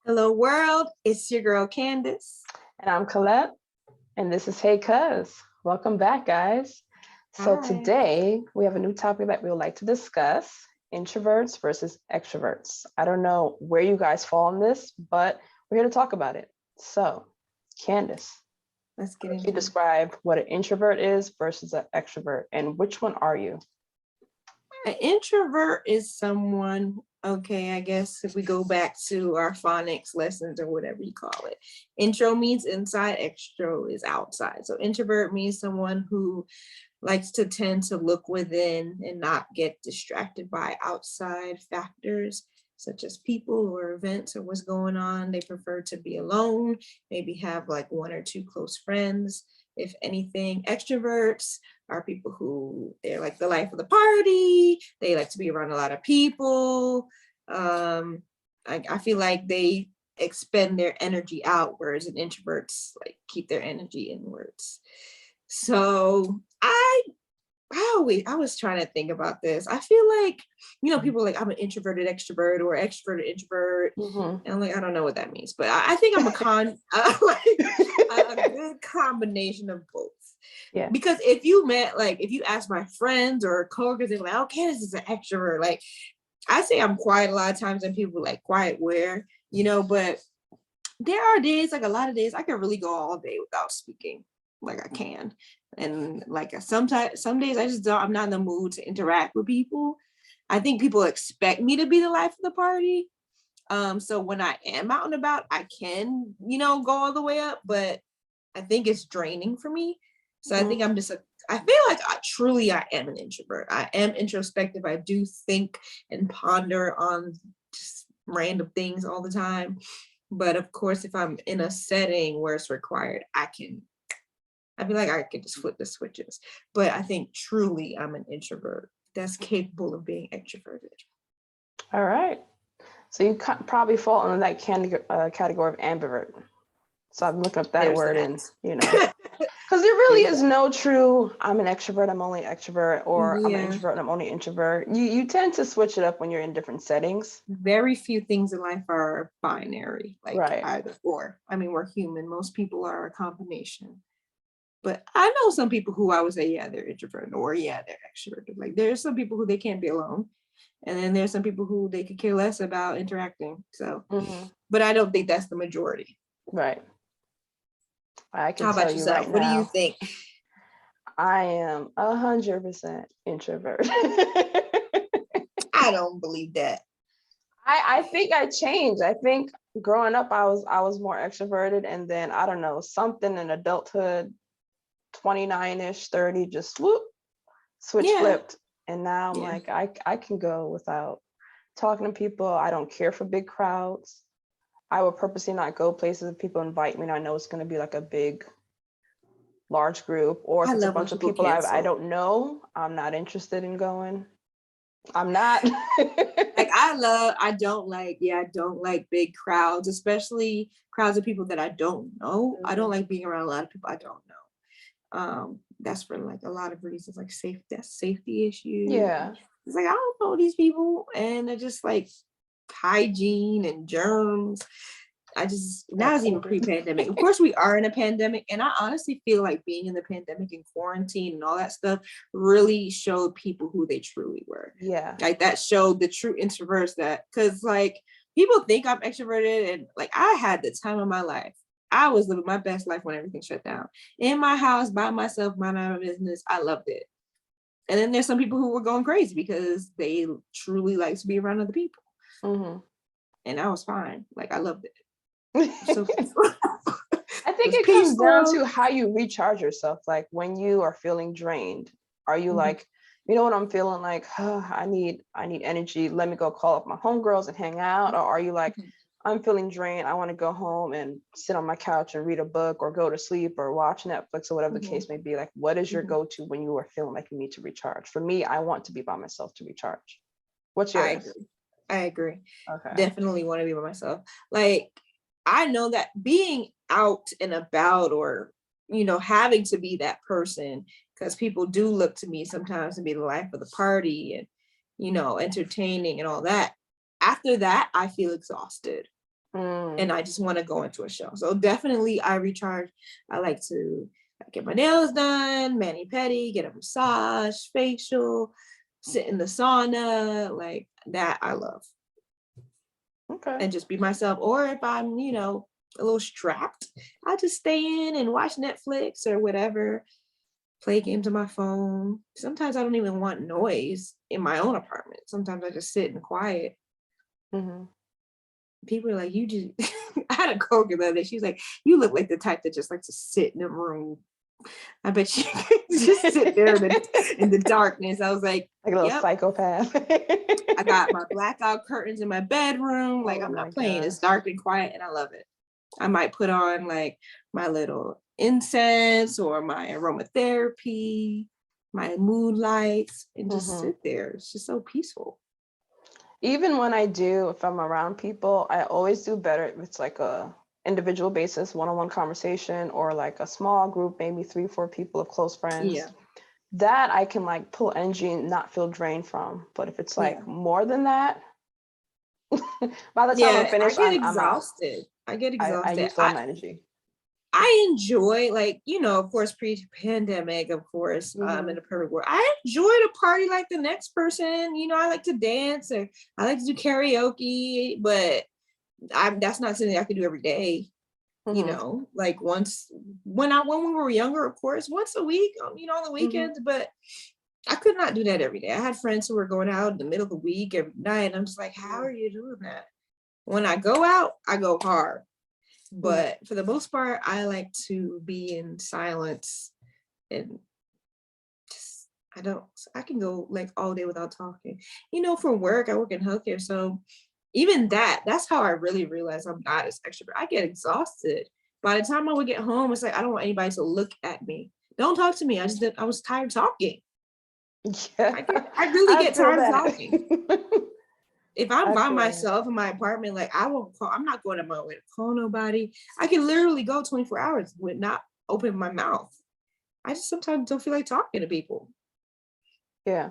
Hello world, it's your girl Candace. And I'm Colette, and this is Hey Cuz. Welcome back, guys. So Hi. today we have a new topic that we would like to discuss, introverts versus extroverts. I don't know where you guys fall on this, but we're here to talk about it. So, Candace, Let's get how would you into it. describe what an introvert is versus an extrovert, and which one are you? An introvert is someone, okay, I guess if we go back to our phonics lessons or whatever you call it, intro means inside, extro is outside. So introvert means someone who likes to tend to look within and not get distracted by outside factors such as people or events or what's going on. They prefer to be alone, maybe have like one or two close friends. If anything, extroverts are people who they're like the life of the party. They like to be around a lot of people. I feel like they expend their energy out, whereas an introverts like keep their energy inwards. So I was trying to think about this. I feel like, people are like I'm an introverted extrovert or extroverted introvert. Mhm. And I'm like, I don't know what that means, but I think I'm like a good combination of both. Yeah. Because if you ask my friends or coworkers, they're like, oh, Candace is an extrovert. Like I say I'm quiet a lot of times and people like quiet where, but there are days, like a lot of days, I can really go all day without speaking. Like I can. And like sometimes some days I just don't, I'm not in the mood to interact with people. I think people expect me to be the life of the party. So when I am out and about, I can, go all the way up, but I think it's draining for me. So I think I feel like I am an introvert. I am introspective. I do think and ponder on just random things all the time. But of course, if I'm in a setting where it's required, I feel like I could just flip the switches. But I think truly I'm an introvert that's capable of being extroverted. All right. So you probably fall under that category of ambivert. So I'm looking up that There's word that. and, because there really is no true, I'm an extrovert, I'm only extrovert, or I'm an Yeah. introvert and I'm only introvert. You tend to switch it up when you're in different settings. Very few things in life are binary, like Right. either or. I mean, we're human. Most people are a combination. But I know some people who I would say, yeah, they're introverted or yeah, they're extroverted. Like there's some people who they can't be alone. And then there's some people who they could care less about interacting. So, but I don't think that's the majority. Right. I can How tell about you yourself? right What do you now, think? I am 100% introvert. I don't believe that. I think I changed. I think growing up I was more extroverted, and then I don't know, something in adulthood, 29ish, 30, just whoop, switch Yeah. flipped. And now I'm Yeah. like, I can go without talking to people. I don't care for big crowds. I will purposely not go places if people invite me and I know it's going to be like a big, large group, or if I it's a love when bunch of people people I cancel. don't know, I'm not interested in going. I'm not. Like I don't like big crowds, especially crowds of people that I don't know. I don't like being around a lot of people I don't know. That's for like a lot of reasons, like safety issues. Yeah. It's like I don't know these people, and they're just like hygiene and germs. Now it's even pre-pandemic. Of course, we are in a pandemic, and I honestly feel like being in the pandemic and quarantine and all that stuff really showed people who they truly were. Yeah. Like that showed the true introverts because like people think I'm extroverted, and like I had the time of my life. I was living my best life when everything shut down. In my house, by myself, minding my business. I loved it. And then there's some people who were going crazy because they truly like to be around other people. And I was fine. Like I loved it. So I think it comes down to how you recharge yourself. Like when you are feeling drained, are you like, what I'm feeling like, I need energy. Let me go call up my homegirls and hang out. Or are you like, I'm feeling drained. I want to go home and sit on my couch and read a book or go to sleep or watch Netflix or whatever the case may be. Like, what is your go-to when you are feeling like you need to recharge? For me, I want to be by myself to recharge. What's yours? I agree. Okay. Definitely want to be by myself. Like, I know that being out and about or, having to be that person, because people do look to me sometimes to be the life of the party and, entertaining and all that. After that, I feel exhausted. and I just want to go into a show. So definitely I recharge. I like to get my nails done, mani-pedi, get a massage, facial, sit in the sauna, like that I love. Okay. And just be myself. Or if I'm, a little strapped, I'll just stay in and watch Netflix or whatever, play games on my phone. Sometimes I don't even want noise in my own apartment. Sometimes I just sit and quiet. People are like, you just, I had a coworker the other day. She was like, you look like the type that just likes to sit in a room. I bet you just sit there in the darkness. I was like a little psychopath. I got my blackout curtains in my bedroom. Like, I'm not playing. It's dark and quiet and I love it. I might put on like my little incense or my aromatherapy, my mood lights, and just sit there. It's just so peaceful. Even when if I'm around people, I always do better if it's like a individual basis, one-on-one conversation, or like a small group, maybe 3-4 people of close friends. Yeah. That I can like pull energy and not feel drained from. But if it's like more than that, by the time I'm finished, I get I'm out. exhausted. I get exhausted. I use all my energy. I enjoy, like, of course, pre-pandemic, of course, in the perfect world, I enjoy to party like the next person. I like to dance or I like to do karaoke, but that's not something I can do every day. Like when we were younger, of course, once a week, on the weekends, but I could not do that every day. I had friends who were going out in the middle of the week every night, and I'm just like, how are you doing that? When I go out, I go hard. But for the most part, I like to be in silence and just, I can go like all day without talking. For work, I work in healthcare. So even that's how I really realize I'm not as extrovert. I get exhausted. By the time I would get home, it's like, I don't want anybody to look at me. Don't talk to me. I was tired of talking. Yeah, I really get tired of talking. If I'm by myself myself in my apartment, like I won't call, I'm not going to my way to call nobody. I can literally go 24 hours with not open my mouth. I just sometimes don't feel like talking to people. Yeah.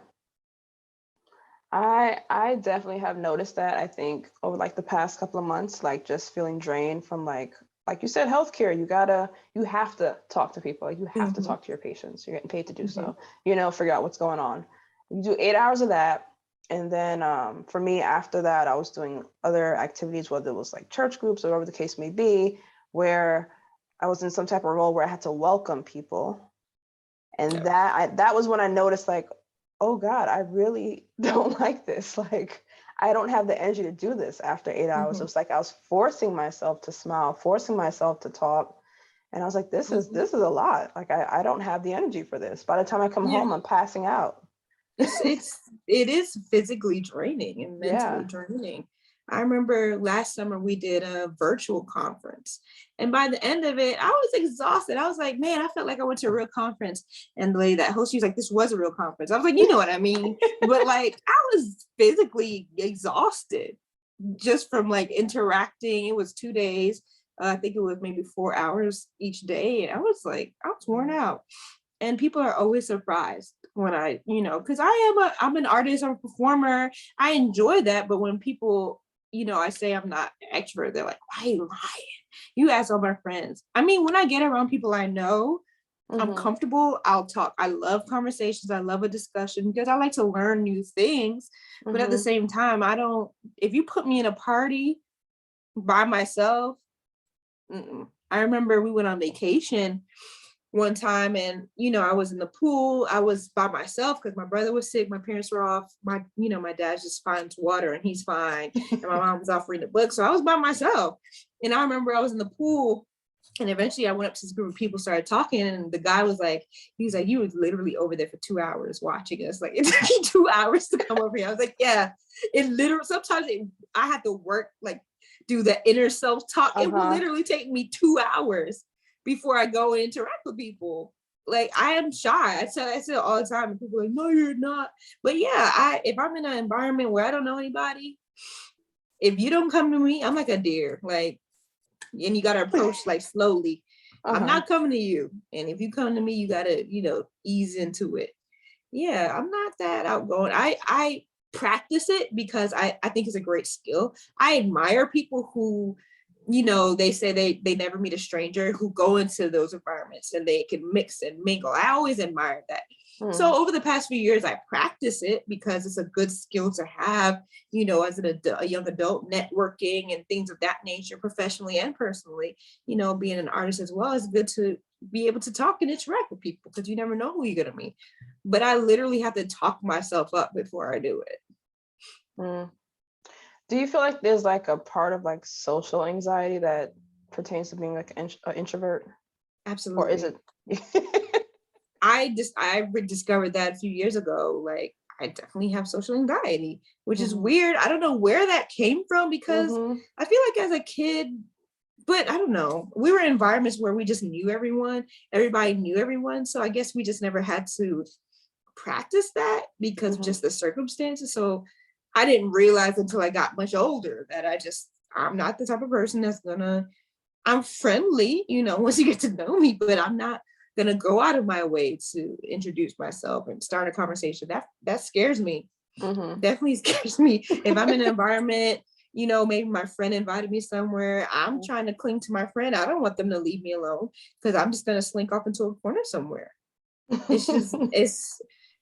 I definitely have noticed that. I think over like the past couple of months, like just feeling drained from like you said, healthcare, you have to talk to people. Like you have to talk to your patients. You're getting paid to do so, figure out what's going on. You do 8 hours of that. And then for me, after that, I was doing other activities, whether it was like church groups or whatever the case may be, where I was in some type of role where I had to welcome people. And that was when I noticed like, oh God, I really don't like this. Like, I don't have the energy to do this after 8 hours. It was like I was forcing myself to smile, forcing myself to talk. And I was like, this is a lot. Like, I don't have the energy for this. By the time I come home, I'm passing out. It is physically draining and mentally draining. I remember last summer we did a virtual conference, and by the end of it, I was exhausted. I was like, man, I felt like I went to a real conference. And the lady that host, she was like, this was a real conference. I was like, you know what I mean? But like, I was physically exhausted just from like interacting. It was 2 days. I think it was maybe 4 hours each day. And I was worn out. And people are always surprised when because I'm an artist, I'm a performer. I enjoy that. But when people, I say I'm not an extrovert, they're like, why are you lying? You ask all my friends. I mean, when I get around people I know, I'm comfortable, I'll talk. I love conversations. I love a discussion because I like to learn new things. But at the same time, if you put me in a party by myself, I remember we went on vacation one time and I was in the pool. I was by myself because my brother was sick, my parents were off, my dad just finds water and he's fine, and my mom was off reading a book, so I was by myself. And I remember I was in the pool and eventually I went up to this group of people, started talking, and the guy was like, you were literally over there for 2 hours watching us. Like, it took you 2 hours to come over here. I was like, yeah, it literally, sometimes I had to work, like do the inner self-talk. It would literally take me 2 hours before I go and interact with people. Like, I am shy. I say it all the time, and people are like, no, you're not. But yeah, if I'm in an environment where I don't know anybody, if you don't come to me, I'm like a deer. Like, and you gotta approach like slowly. I'm not coming to you. And if you come to me, you gotta, ease into it. Yeah, I'm not that outgoing. I practice it because I think it's a great skill. I admire people who, you know, they say they never meet a stranger, who go into those environments and they can mix and mingle. I always admire that. So over the past few years, I practice it because it's a good skill to have, you know, as a young adult, networking and things of that nature, professionally and personally. You know, being an artist as well is good to be able to talk and interact with people because you never know who you're gonna meet. But I literally have to talk myself up before I do it. Mm. Do you feel like there's like a part of like social anxiety that pertains to being like an introvert, or is Absolutely. it? I discovered that a few years ago. Like I definitely have social anxiety, which is Mhm. weird. I don't know where that came from because Mhm. I feel like as a kid, but I don't know. We were in environments where we just knew everyone. Everybody knew everyone. So I guess we just never had to practice that because of Mhm. just the circumstances. So I didn't realize until I got much older that I'm not the type of person that's gonna, I'm friendly, you know, once you get to know me, but I'm not gonna go out of my way to introduce myself and start a conversation. That scares me. Mhm. Definitely scares me. If I'm in an environment, you know, maybe my friend invited me somewhere, I'm trying to cling to my friend. I don't want them to leave me alone because I'm just gonna slink off into a corner somewhere. It's just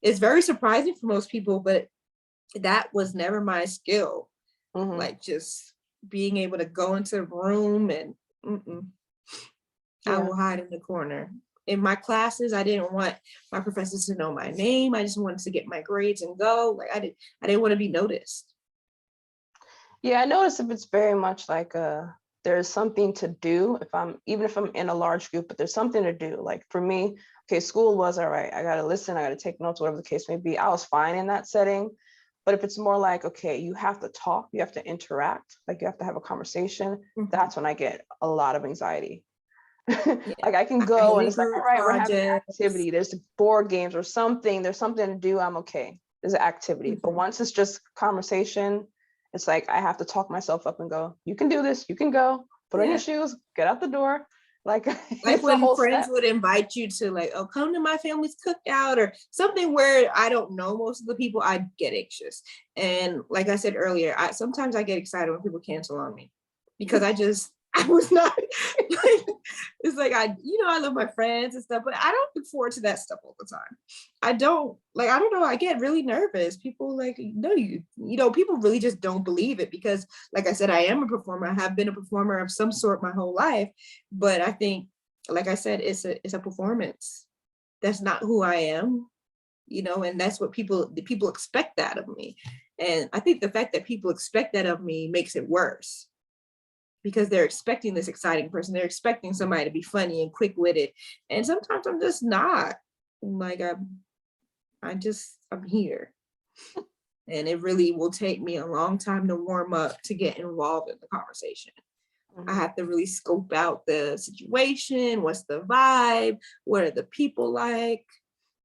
it's very surprising for most people, but that was never my skill. Mhm. Like just being able to go into a room and mm-mm, I Yeah. will hide in the corner. In my classes, I didn't want my professors to know my name. I just wanted to get my grades and go. Like I didn't want to be noticed. Yeah, I notice if it's very much like there's something to do if I'm even if I'm in a large group, but there's something to do. Like for me, okay, school was all right. I gotta listen, I gotta take notes, whatever the case may be. I was fine in that setting. But if it's more like, okay, you have to talk, you have to interact, like you have to have a conversation, Mhm. that's when I get a lot of anxiety. Yeah, Like I can I go and hate it's like, all group right, we're having an projects. activity. There's board games or something. There's something to do. I'm okay. There's an activity. But Mhm. once it's just conversation, it's like I have to talk myself up and go, you can do this. You can go. Put on your Yeah. shoes. Get out the door. Like Like it's a when whole friends step. would invite you to like, oh, come to my family's cookout or something where I don't know most of the people, I get anxious. And like I said earlier, sometimes I get excited when people cancel on me because I was not like, it's like you know, I love my friends and stuff, but I don't look forward to that stuff all the time. I don't know, I get really nervous. People like, no, you know, people really just don't believe it because like I said, I am a performer. I have been a performer of some sort my whole life. But I think, like I said, it's a performance. That's not who I am, you know, and that's what the people expect that of me. And I think the fact that people expect that of me makes it worse because they're expecting this exciting person. They're expecting somebody to be funny and quick-witted. And sometimes I'm just not. Like I'm here. And it really will take me a long time to warm up to get involved in the conversation. I Mhm. have to really scope out the situation. What's the vibe? What are the people like?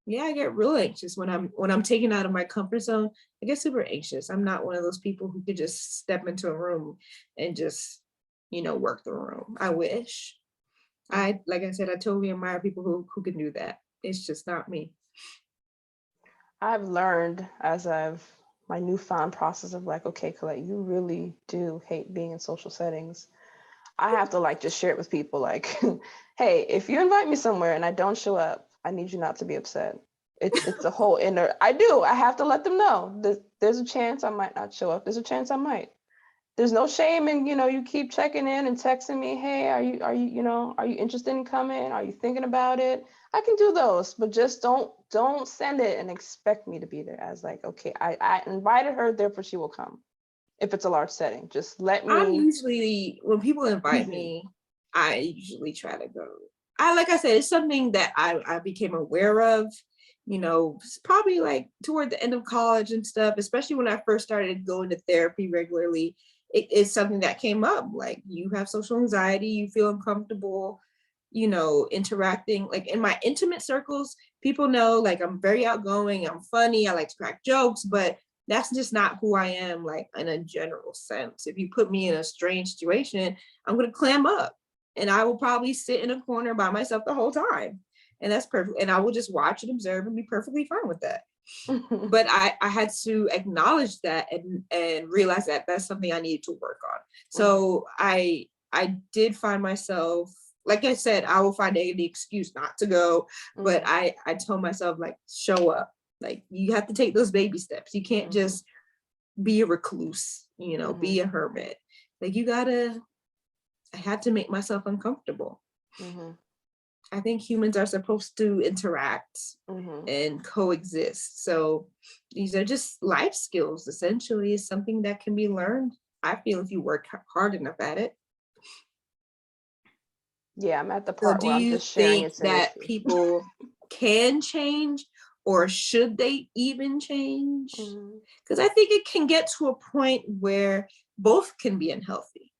Yeah, I get real anxious when I'm taken out of my comfort zone. I get super anxious. I'm not one of those people who could just step into a room and just, you know, work the room. I wish. I like I said, I totally admire people who can do that. It's just not me. I've learned as I've my newfound process of like, okay, Colette, you really do hate being in social settings. I have to like just share it with people like, hey, if you invite me somewhere and I don't show up, I need you not to be upset. It's a whole inner I have to let them know that there's a chance I might not show up. There's a chance I might. There's no shame in, you keep checking in and texting me, hey, are you interested in coming? Are you thinking about it? I can do those, but just don't send it and expect me to be there as like, okay, I invited her, therefore she will come. If it's a large setting, just let I'm me usually when people invite ease me. me, I usually try to go. Like I said, it's something that I became aware of, you know, probably like toward the end of college and stuff, especially when I first started going to therapy regularly. It's something that came up. Like you have social anxiety, you feel uncomfortable, you know, interacting. Like in my intimate circles, people know like I'm very outgoing, I'm funny, I like to crack jokes, but that's just not who I am, like in a general sense. If you put me in a strange situation, I'm gonna clam up and I will probably sit in a corner by myself the whole time. And that's perfect. And I will just watch and observe and be perfectly fine with that. But I had to acknowledge that and realize that that's something I needed to work on. So I did find myself, like I said, I will find any excuse not to go, but I told myself, like, show up. Like, you have to take those baby steps. You can't just be a recluse, you know, be a hermit. Like, I had to make myself uncomfortable. I think humans are supposed to interact and coexist. So these are just life skills, essentially. It's something that can be learned, I feel, if you work hard enough at it. Yeah, I'm at the So part do where I'm you just sharing think it's an that issue. people can change, or should they even change? Because I think it can get to a point where both can be unhealthy.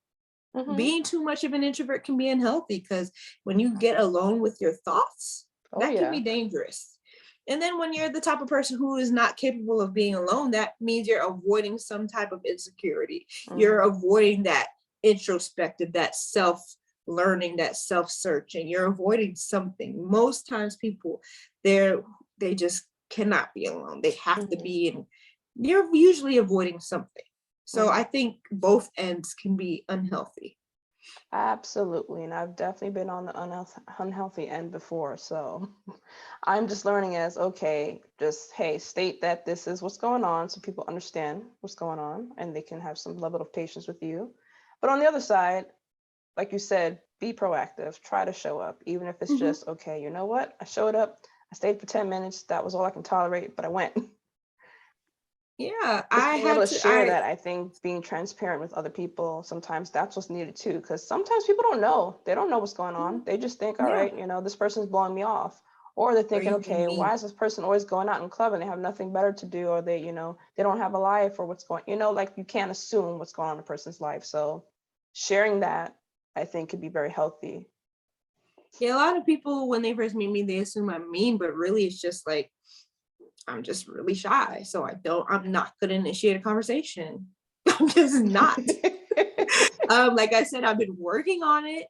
Being too much of an introvert can be unhealthy, because when you get alone with your thoughts, that can be dangerous. And then when you're the type of person who is not capable of being alone, that means you're avoiding some type of insecurity. You're avoiding that introspective, that self-learning, that self-searching. You're avoiding something. Most times people, they just cannot be alone. They have to be in, you're usually avoiding something. So I think both ends can be unhealthy. Absolutely. And I've definitely been on the unhealthy end before. So I'm just learning as, okay, just, hey, state that this is what's going on so people understand what's going on and they can have some level of patience with you. But on the other side, like you said, be proactive, try to show up, even if it's just, okay, you know what? I showed up, I stayed for 10 minutes. That was all I can tolerate, but I went. Yeah, Just I being able had to to, share that, I think being transparent with other people, sometimes that's what's needed too, because sometimes people don't know. They don't know what's going on. They just think, all yeah, right, this person's blowing me off. Or they're or thinking, even okay, me. why is this person always going out in club and they have nothing better to do? Or they, they don't have a life, or what's going, like you can't assume what's going on in a person's life. So sharing that, I think, could be very healthy. Yeah, a lot of people, when they first meet me, they assume I'm mean, but really it's just like, I'm just really shy. So I'm not going to initiate a conversation. I'm just not. Like I said, I've been working on it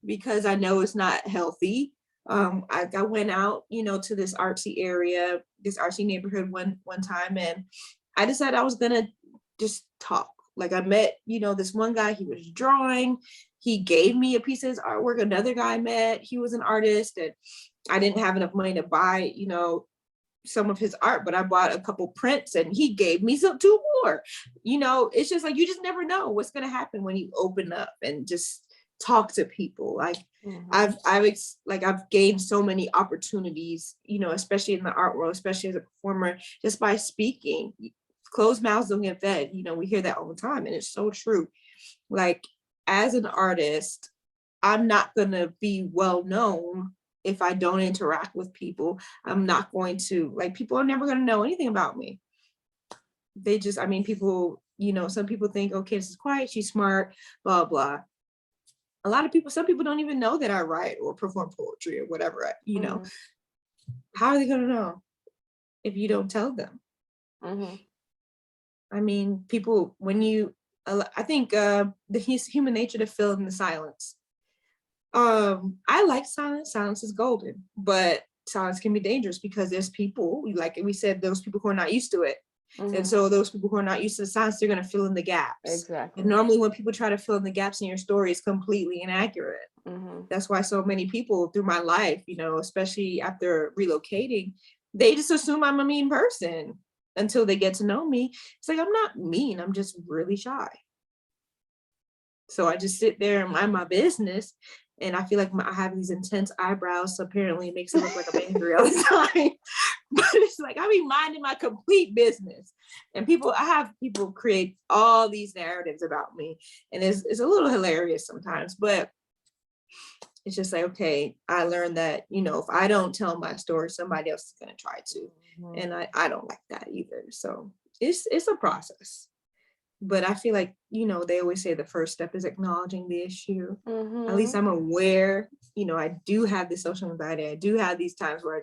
because I know it's not healthy. I went out, to this artsy area, this artsy neighborhood one time, and I decided I was gonna just talk. Like, I met, this one guy, he was drawing. He gave me a piece of his artwork. Another guy I met, he was an artist, and I didn't have enough money to buy, some of his art, but I bought a couple prints and he gave me two more. It's just like, you just never know what's going to happen when you open up and just talk to people. Like, I've gained so many opportunities, especially in the art world, especially as a performer, just by speaking. Closed mouths don't get fed. We hear that all the time, and it's so true. Like, as an artist, I'm not going to be well known if I don't interact with people. I'm not going to, like, people are never going to know anything about me. They just, people, some people think, okay, this is quiet, she's smart, blah, blah. A lot of people, some people don't even know that I write or perform poetry or whatever, How are they going to know if you don't tell them? People, I think the human nature to fill in the silence. I like silence. Silence is golden, but silence can be dangerous because there's people, like we said, those people who are not used to it. And so those people who are not used to the silence, they're going to fill in the gaps. Exactly. And normally when people try to fill in the gaps in your story, it's completely inaccurate. That's why so many people through my life, especially after relocating, they just assume I'm a mean person until they get to know me. It's like, I'm not mean. I'm just really shy. So I just sit there and mind my business. And I feel like I have these intense eyebrows. So apparently it makes it look like I'm angry all the time. But it's like, I be minding my complete business. And I have people create all these narratives about me. And it's a little hilarious sometimes, but it's just like, okay, I learned that, if I don't tell my story, somebody else is going to try to. And I don't like that either. So it's a process. But I feel like, they always say the first step is acknowledging the issue. At least I'm aware, I do have this social anxiety. I do have these times where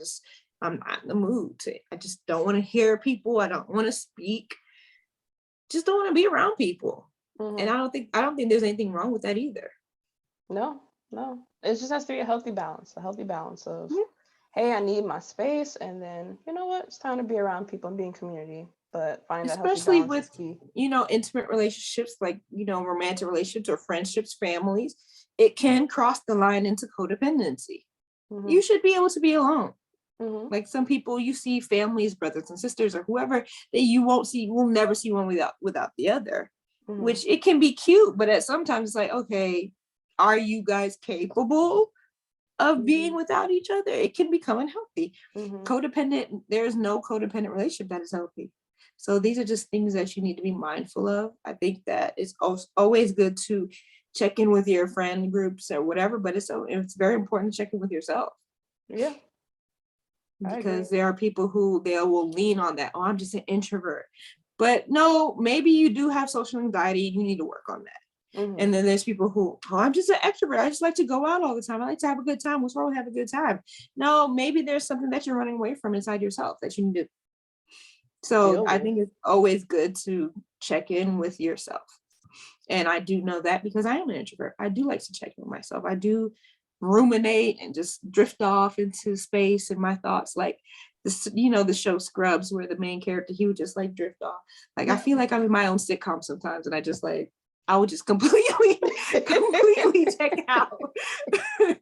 I'm not in the mood I just don't want to hear people. I don't want to speak. Just don't want to be around people. And I don't think there's anything wrong with that either. No. It just has to be a healthy balance of, hey, I need my space, and then you know what, it's time to be around people and be in community. But finding that healthy Especially balance is with, key. intimate relationships, like, romantic relationships or friendships, families, it can cross the line into codependency. Mm-hmm. You should be able to be alone. Mm-hmm. Like some people, you see families, brothers and sisters or whoever, that will never see one without the other, Mm-hmm. which it can be cute, but at sometimes it's like, okay, are you guys capable of being without each other? It can become unhealthy. Codependent, there's no codependent relationship that is healthy. So these are just things that you need to be mindful of. I think that it's always good to check in with your friend groups or whatever, but it's very important to check in with yourself. Yeah. Because there are people who they will lean on that. Oh, I'm just an introvert. But no, maybe you do have social anxiety. You need to work on that. And then there's people who, oh, I'm just an extrovert. I just like to go out all the time. I like to have a good time. What's wrong with having a good time? No, maybe there's something that you're running away from inside yourself that you need to. So I think it's always good to check in with yourself. And I do know that because I am an introvert. I do like to check in with myself. I do ruminate and just drift off into space and my thoughts, like this, the show Scrubs, where the main character, he would just like drift off. Like I feel like I'm in my own sitcom sometimes, and I would just completely check out. And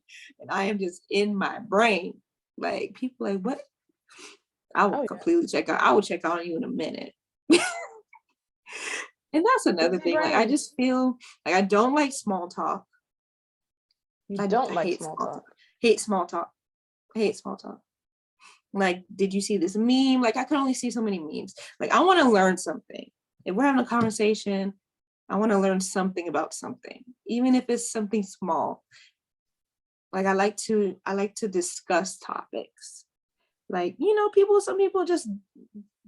I am just in my brain. Like people like, what? I will completely check out. I will check out on you in a minute. And that's another thing. Like I just feel like I don't like small talk. I don't like small talk. Hate small talk. Hate small talk. Like, did you see this meme? Like, I could only see so many memes. Like, I want to learn something. If we're having a conversation, I want to learn something about something, even if it's something small. Like, I like to discuss topics. Like, some people just,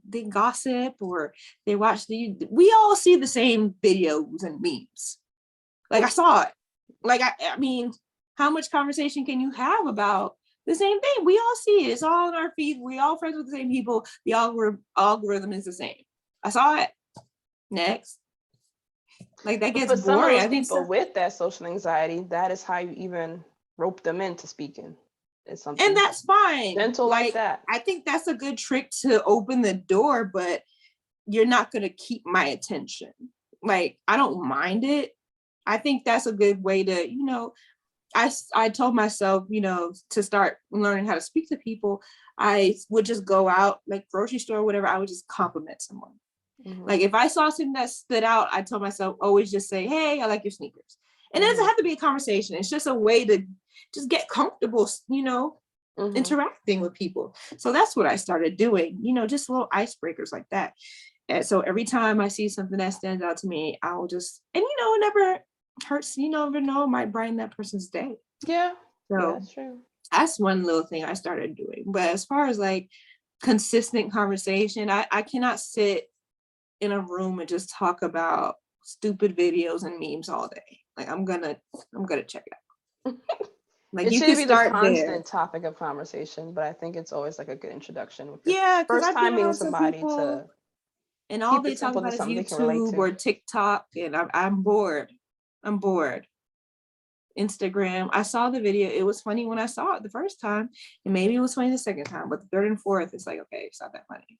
they gossip or they watch we all see the same videos and memes. Like, I saw it. Like, I mean, how much conversation can you have about the same thing? We all see it. It's all on our feed. We all friends with the same people. The algorithm is the same. I saw it. Next. Like that gets boring. Some of those people with that social anxiety, that is how you even rope them into speaking. It's something. And that's fine. Gentle like that. I think that's a good trick to open the door, but you're not going to keep my attention. Like, I don't mind it. I think that's a good way to, I told myself, to start learning how to speak to people. I would just go out, like grocery store or whatever. I would just compliment someone. Like if I saw something that stood out, I told myself, always just say, hey, I like your sneakers. And it doesn't have to be a conversation. It's just a way to just get comfortable, interacting with people. So that's what I started doing, just little icebreakers like that. And so every time I see something that stands out to me, I'll just, and it never hurts, you never know, it might brighten that person's day. Yeah. So yeah, that's true. That's one little thing I started doing. But as far as like consistent conversation, I cannot sit in a room and just talk about stupid videos and memes all day. Like I'm gonna check it out. Like it you should be the constant topic of conversation, but I think it's always like a good introduction. With first time meeting somebody to. And all they talk about is YouTube or TikTok, and I'm bored. I'm bored. Instagram. I saw the video. It was funny when I saw it the first time, and maybe it was funny the second time, but the third and fourth, it's like, okay, it's not that funny.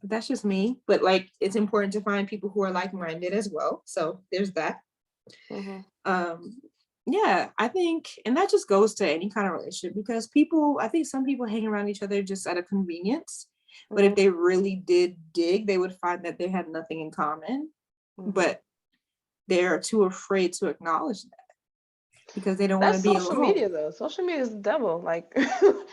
But that's just me. But like, it's important to find people who are like-minded as well. So there's that. Yeah, I think, and that just goes to any kind of relationship, because I think some people hang around each other just out of convenience. But if they really did dig, they would find that they had nothing in common. But they're too afraid to acknowledge that because they don't want to be alone. Social media, though. Social media is the devil. Like,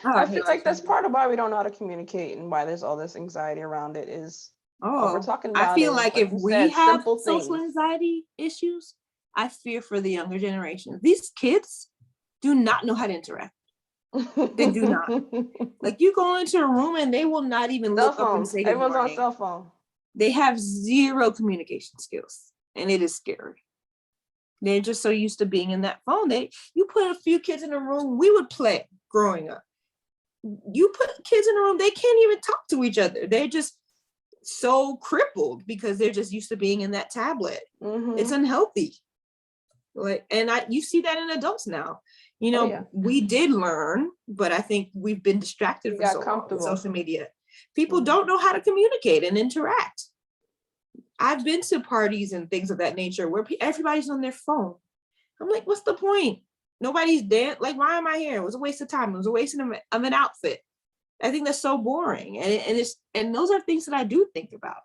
I feel like that's part of why we don't know how to communicate and why there's all this anxiety around it is we're talking about. I feel like if we have social anxiety issues, I fear for the younger generation. These kids do not know how to interact. They do not. Like, you go into a room and they will not even look up and say good morning. Everyone's on cell phone. They have zero communication skills, and it is scary. They're just so used to being in that phone. You put a few kids in a room, we would play growing up. You put kids in a room, they can't even talk to each other. They're just so crippled because they're just used to being in that tablet. It's unhealthy. Like, and you see that in adults now. You Oh know, yeah. we did learn, but I think we've been distracted We for got so long with comfortable. social media. People Mhm. don't know how to communicate and interact. I've been to parties and things of that nature where everybody's on their phone. I'm like, what's the point? Nobody's dead. Like, why am I here? It was a waste of time. It was a waste of an outfit. I think that's so boring. And those are things that I do think about.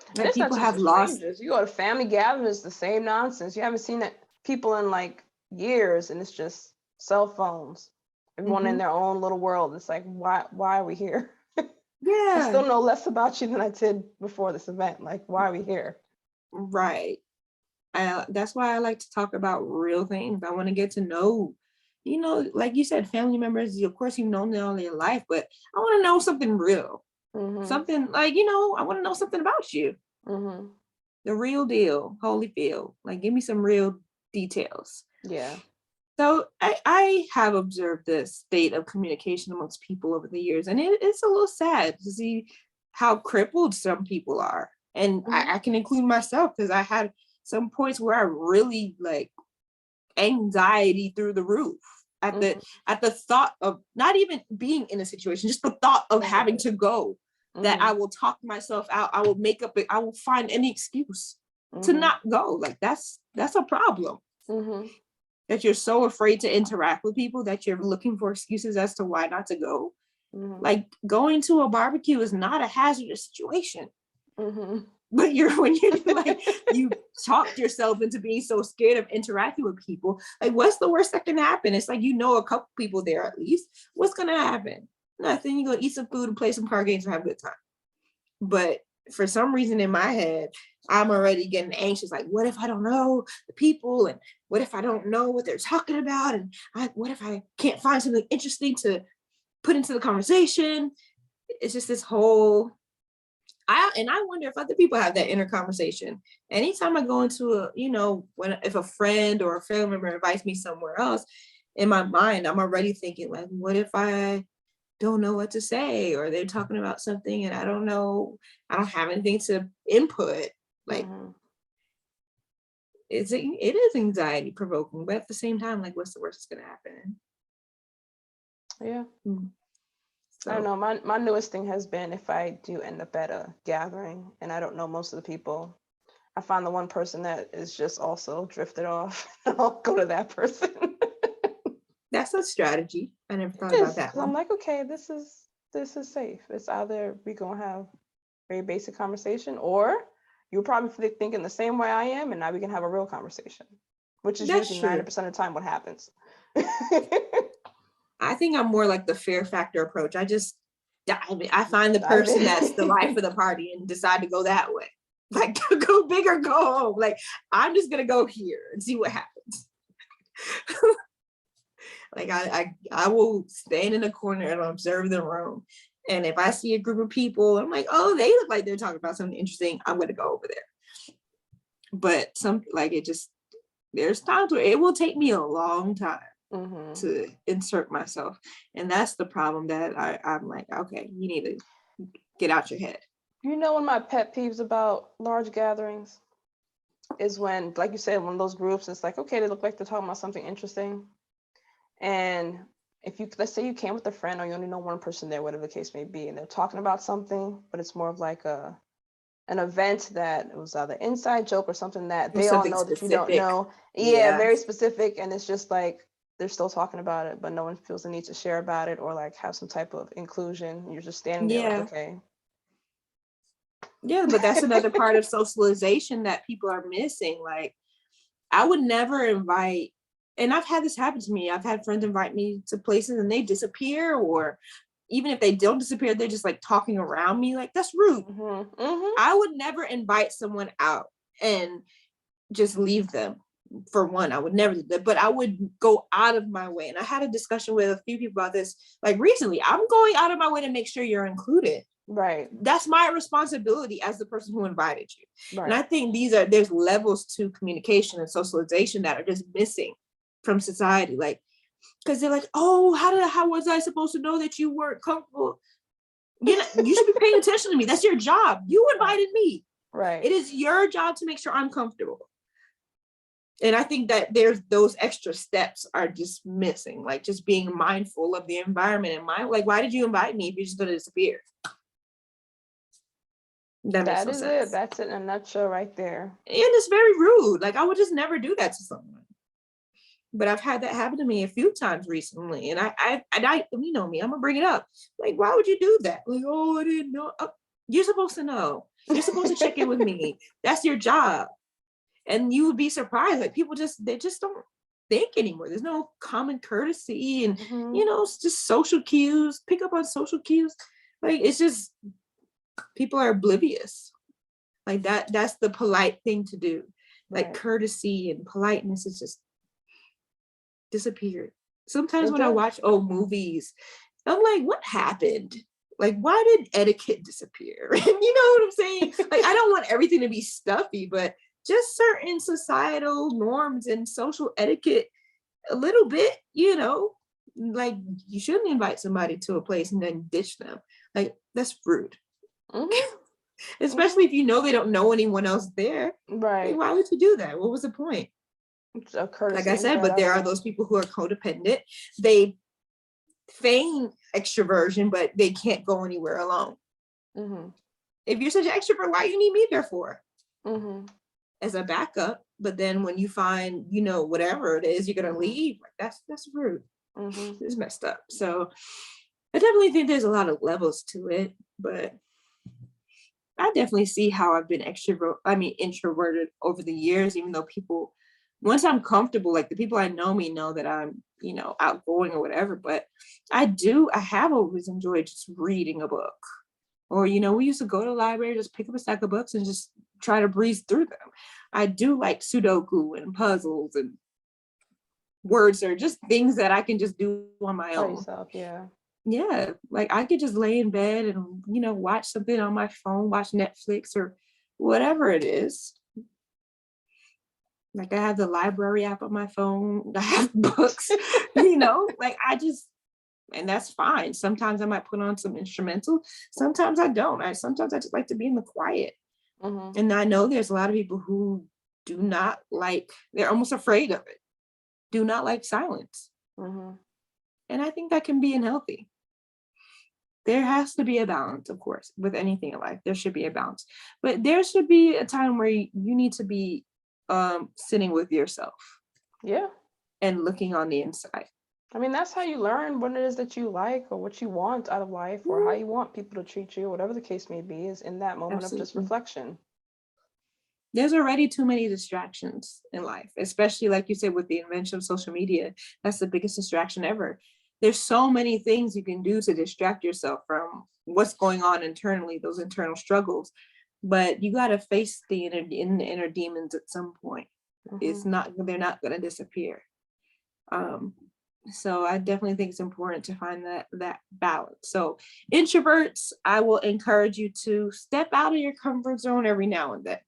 And Like it's not people just have with lost. strangers. You go to family gatherings, the same nonsense. You haven't seen that people in like years, and it's just cell phones. Everyone in Mhm. their own little world. It's like, why are we here? I Yeah, still know less about you than I did before this event. Like, why are we here? right. That's why I like to talk about real things. I want to get to know, like you said, family members. Of course, you've known them all your life, but I want to know something real. Mm-hmm. Something like, I want to know something about you. Mm-hmm. The real deal, Holyfield. Like, give me some real details. Yeah. So I have observed the state of communication amongst people over the years, and it's a little sad to see how crippled some people are. And Mm-hmm. I can include myself because I had some points where I really like anxiety through the roof at the Mm-hmm. at the thought of not even being in a situation, just the thought of having to go. That I Mm-hmm. will talk myself out. I will make up. I will find any excuse to Mm-hmm. not go. Like that's a problem. Mm-hmm. That you're so afraid to interact with people that you're looking for excuses as to why not to go. Mm-hmm. Like going to a barbecue is not a hazardous situation. Mm-hmm. But when you're like you talked yourself into being so scared of interacting with people, like what's the worst that can happen? It's like a couple people there at least. What's gonna happen? Nothing. You're gonna eat some food and play some card games and have a good time. But for some reason in my head, I'm already getting anxious. Like, what if I don't know the people? And what if I don't know what they're talking about? And what if I can't find something interesting to put into the conversation? It's just this whole I wonder if other people have that inner conversation. Anytime I go into if a friend or a family member invites me somewhere else, in my mind, I'm already thinking like, what if I don't know what to say, or they're talking about something and I don't know, I don't have anything to input. Like Mm-hmm. it is anxiety provoking, but at the same time, like what's the worst that's gonna happen? Yeah. I don't So know. My newest thing has been if I do end up at a gathering and I don't know most of the people, I find the one person that is just also drifted off. I'll go to that person. that's a strategy. I never thought It about is, that because I'm one. like, okay, this is safe. It's either we gonna have very basic conversation, or you're probably thinking the same way I am, and now we can have a real conversation, which is That's usually true. 90% of the time what happens. I think I'm more like the fear factor approach. I just dive in. I find the Dive person that's the life in. of the party and decide to go that way. Like go big or go home. Like I'm just gonna go here and see what happens. Like I will stand in a corner and observe the room. And if I see a group of people, I'm like, oh, they look like they're talking about something interesting. I'm gonna go over there. But there's times where it will take me a long time Mm-hmm. to insert myself. And that's the problem that I'm like, okay, you need to get out your head. You know, one of my pet peeves about large gatherings is when, like you said, one of those groups, it's like, okay, they look like they're talking about something interesting. And if you, let's say you came with a friend or you only know one person there, whatever the case may be, and they're talking about something, but it's more of like an event that it was either inside joke or something that Or they all something know that you don't specific. know. Yeah, Yeah. very specific. And it's just like they're still talking about it, but no one feels the need to share about it or like have some type of inclusion. You're just standing there like, Yeah. okay. Yeah, but that's another part of socialization that people are missing. Like I would never invite, and I've had this happen to me. I've had friends invite me to places and they disappear, or even if they don't disappear, they're just like talking around me. Like that's rude. Mm-hmm. Mm-hmm. I would never invite someone out and just leave them. For one, I would never do that, but I would go out of my way. And I had a discussion with a few people about this like recently. I'm going out of my way to make sure you're included. Right. That's my responsibility as the person who invited you. Right. And I think there's levels to communication and socialization that are just missing from society. Like, because they're like, oh, how was I supposed to know that you weren't comfortable? You should be paying attention to me. That's your job. You invited me. Right. It is your job to make sure I'm comfortable. And I think that there's those extra steps are just missing, like just being mindful of the environment and mind. Like, why did you invite me if you're just going to disappear? That makes That no is it. sense. That's it in a nutshell right there. And it's very rude. Like, I would just never do that to someone. But I've had that happen to me a few times recently. And I you know me, I'm gonna bring it up. Like, why would you do that? Like, oh, I didn't know. Oh, you're supposed to know. You're supposed to check in with me. That's your job. And you would be surprised. Like, people they just don't think anymore. There's no common courtesy and it's just social cues, pick up on social cues. Like, it's just people are oblivious. Like that's the polite thing to do. Like courtesy and politeness is just disappeared. Sometimes when I watch old movies, I'm like, what happened? Like, why did etiquette disappear? You know what I'm saying? Like, I don't want everything to be stuffy, but just certain societal norms and social etiquette a little bit, like you shouldn't invite somebody to a place and then ditch them. Like, that's rude. Especially if you know they don't know anyone else there. Right. Like, why would you do that? What was the point? It's a courtesy. Like I said, but there are those people who are codependent. They feign extroversion, but they can't go anywhere alone. If you're such an extrovert, why you need me there for? As a backup. But then when you find, whatever it is, you're gonna leave. Like that's rude. It's messed up. So I definitely think there's a lot of levels to it, but I definitely see how I've been introverted over the years, even though once I'm comfortable, like the people I know me know that I'm, outgoing or whatever, but I have always enjoyed just reading a book. Or, we used to go to the library, just pick up a stack of books and just try to breeze through them. I do like Sudoku and puzzles and words or just things that I can just do on my own. Yourself, yeah. Yeah, like I could just lay in bed and, watch something on my phone, watch Netflix or whatever it is. Like I have the library app on my phone. I have books, like and that's fine. Sometimes I might put on some instrumental. Sometimes I don't. Sometimes I just like to be in the quiet. And I know there's a lot of people who do not they're almost afraid of it. Do not like silence. And I think that can be unhealthy. There has to be a balance, of course, with anything in life. There should be a balance. But there should be a time where you need to be sitting with yourself. Yeah. And looking on the inside. I mean, that's how you learn what it is that you like or what you want out of life or how you want people to treat you, whatever the case may be, is in that moment of just reflection. There's already too many distractions in life, especially like you said, with the invention of social media. That's the biggest distraction ever. There's so many things you can do to distract yourself from what's going on internally, those internal struggles. But you got to face the inner demons at some point. They're not going to disappear. So I definitely think it's important to find that balance. So introverts, I will encourage you to step out of your comfort zone every now and then.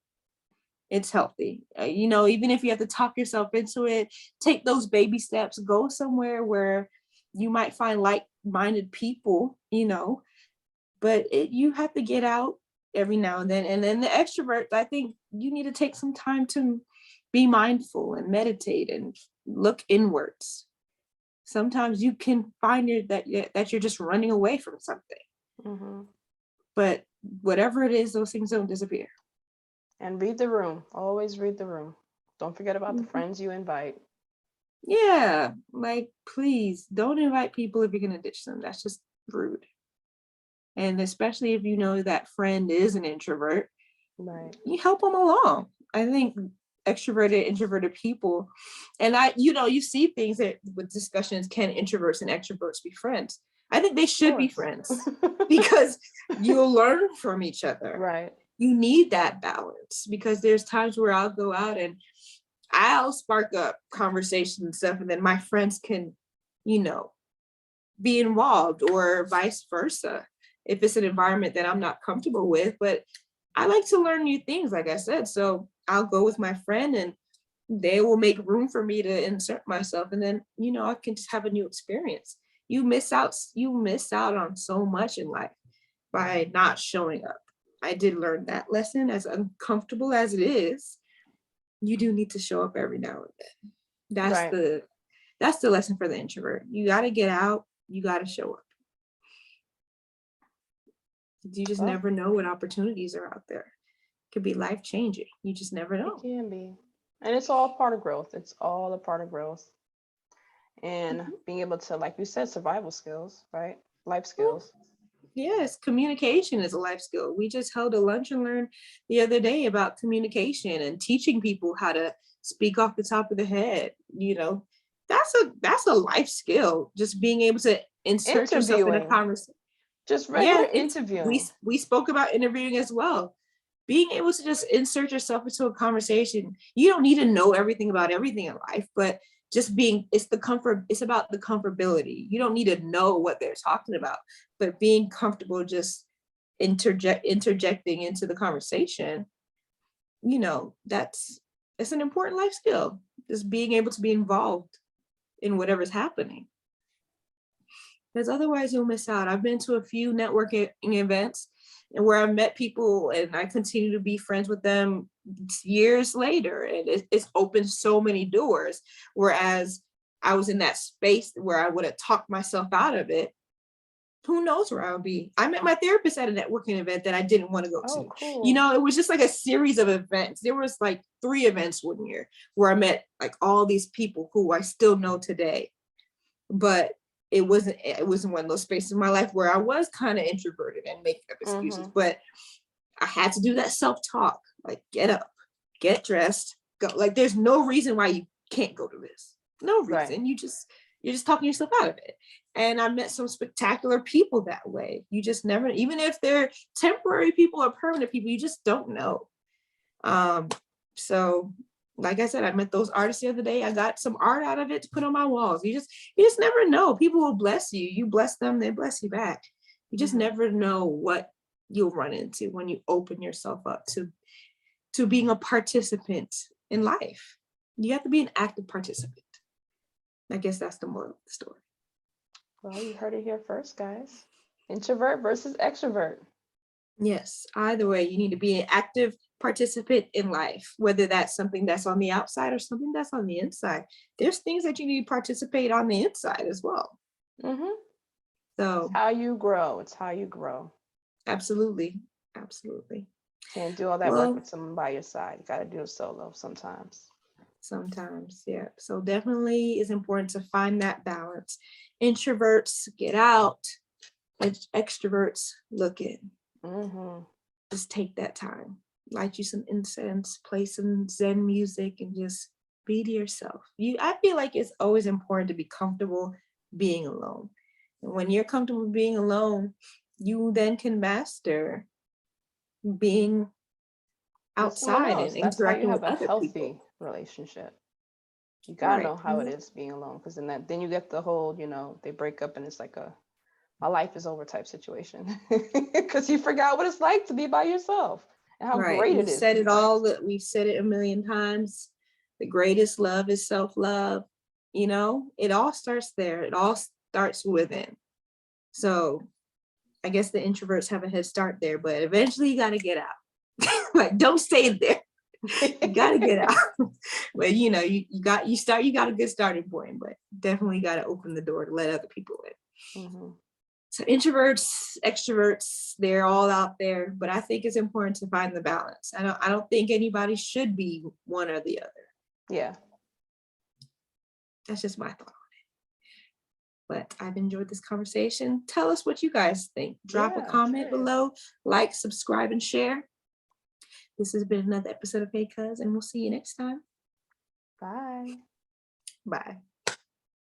It's healthy. Even if you have to talk yourself into it, take those baby steps, go somewhere where you might find like-minded people, but you have to get out every now and then. And then the extroverts, I think you need to take some time to be mindful and meditate and look inwards. Sometimes you can find that you're just running away from something. But whatever it is, those things don't disappear. And read the room. Always read the room. Don't forget about the friends you invite. Yeah, like please don't invite people if you're gonna ditch them. That's just rude. And especially if you know that friend is an introvert, right? You help them along. I think extroverted, introverted people, and you see things that with discussions, can introverts and extroverts be friends? I think they should be friends because you'll learn from each other. Right. You need that balance because there's times where I'll go out and I'll spark up conversation and stuff, and then my friends can, be involved or vice versa if it's an environment that I'm not comfortable with. But I like to learn new things, like I said. So I'll go with my friend and they will make room for me to insert myself. And then, I can just have a new experience. You miss out on so much in life by not showing up. I did learn that lesson, as uncomfortable as it is. you do need to show up every now and then. Right. That's the lesson for the introvert. You got to get out. You got to show up. You just Well, never know what opportunities are out there. It could be life changing. You just never it know. can be. And it's all part of growth. It's all a part of growth. And being able to, like you said, survival skills, right? Life skills. Yes, communication is a life skill. We just held a lunch and learn the other day about communication and teaching people how to speak off the top of the head. You know, that's a life skill. Just being able to insert yourself in a Interviewing, conversation. just Yeah, regular interviewing. we spoke about interviewing as well. Being able to just insert yourself into a conversation. You don't need to know everything about everything in life, but just it's about the comfortability. You don't need to know what they're talking about, but being comfortable just interjecting into the conversation, you know, it's an important life skill. Just being able to be involved in whatever's happening. Because otherwise you'll miss out. I've been to a few networking events and where I met people and I continue to be friends with them years later. And it's opened so many doors. Whereas I was in that space where I would have talked myself out of it. Who knows where I'll be? I met my therapist at a networking event that I didn't want to go to. Cool. You know, it was just like a series of events. There was like 3 events one year where I met like all these people who I still know today. But it wasn't one of those spaces in my life where I was kind of introverted and making up excuses, but I had to do that self-talk, like get up, get dressed, go. Like there's no reason why you can't go to this. No reason. Right. You're just talking yourself out of it. And I met some spectacular people that way. You just never, even if they're temporary people or permanent people, you just don't know. So like I said, I met those artists the other day. I got some art out of it to put on my walls. You just never know. People will bless you. You bless them, they bless you back. You just never know what you'll run into when you open yourself up to being a participant in life. You have to be an active participant. I guess that's the moral of the story. Well, you heard it here first, guys. Introvert versus extrovert. Yes, either way, you need to be an active participant in life, whether that's something that's on the outside or something that's on the inside. There's things that you need to participate on the inside as well. So it's how you grow. It's how you grow. Absolutely. Can't do all that work with someone by your side. You got to do it solo sometimes. Yeah. So definitely it's important to find that balance. Introverts, get out. Extroverts, look in. Just take that time. Light you some incense, play some Zen music, and just be to yourself. I feel like it's always important to be comfortable being alone. And when you're comfortable being alone, you then can master being outside and interacting with other people. That's how you have a healthy relationship. You gotta know how it is being alone, because then you get the whole, they break up and it's like my life is over type situation, because you forgot what it's like to be by yourself and how great it is. We've said it a million times. The greatest love is self-love. It all starts there. It all starts within. So I guess the introverts have a head start there, but eventually you got to get out. Like, don't stay there. You got to get out. But you got a good starting point, but definitely got to open the door to let other people in. So introverts, extroverts, they're all out there, but I think it's important to find the balance. I don't think anybody should be one or the other. Yeah. That's just my thought on it. But I've enjoyed this conversation. Tell us what you guys think. Drop a comment below, like, subscribe, and share. This has been another episode of Hey Cuz, and we'll see you next time. Bye. Bye.